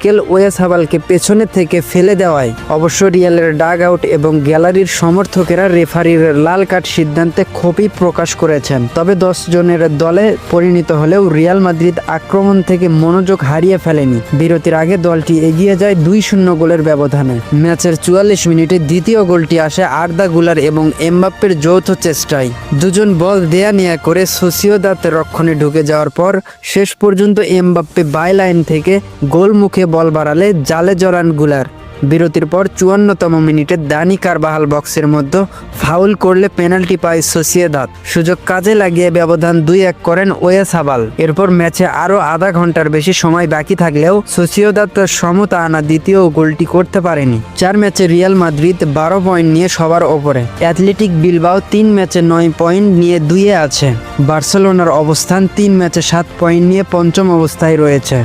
Mikel ওয়াইজাবালকে পেছনে থেকে ফেলে দেওয়ায় অবশ্য রিয়ালের ডাগ আউট এবং গ্যালারির সমর্থকেরা রেফারির লাল কার্ড সিদ্ধান্তে ক্ষোভই প্রকাশ করেছেন। তবে 10 জনের দলে পরিণত হলেও রিয়াল মাদ্রিদ আক্রমণ থেকে মনোযোগ হারিয়ে ফেলেনি। বিরতির আগে দলটি এগিয়ে যায় 2-0 গোলের ব্যবধানে। ম্যাচের 44 মিনিটে দ্বিতীয় গোলটি আসে আর্দা গুলার এবং এমবাপ্পের যৌথ চেষ্টায়। দুজন বল দেয়া নেয়া করে সোসিয়েদাদ রক্ষণে ঢুকে যাওয়ার পর শেষ পর্যন্ত এমবাপ্পে বাই লাইন থেকে গোল মুখে বল বাড়ালে জালে জড়ান গুলার। বিরতির পর 54তম মিনিটে দানি কারবাহাল বক্সের মধ্যে ফাউল করলে পেনাল্টি পায় সোসিয়েদাদ। সুযোগ কাজে লাগিয়ে ব্যবধান 2-1 করেন ওয়াইজাবাল। এরপর ম্যাচে আরও আধা ঘন্টার বেশি সময় বাকি থাকলেও সোসিয়েদাদ সমতা আনা দ্বিতীয় গোলটি করতে পারেনি। 4 ম্যাচে রিয়াল মাদ্রিদ 12 পয়েন্ট নিয়ে সবার ওপরে। অ্যাথলেটিক বিলবাও 3 ম্যাচে 9 পয়েন্ট নিয়ে 2-এ আছে। বার্সেলোনার অবস্থান 3 ম্যাচে 7 পয়েন্ট নিয়ে পঞ্চম অবস্থায় রয়েছে।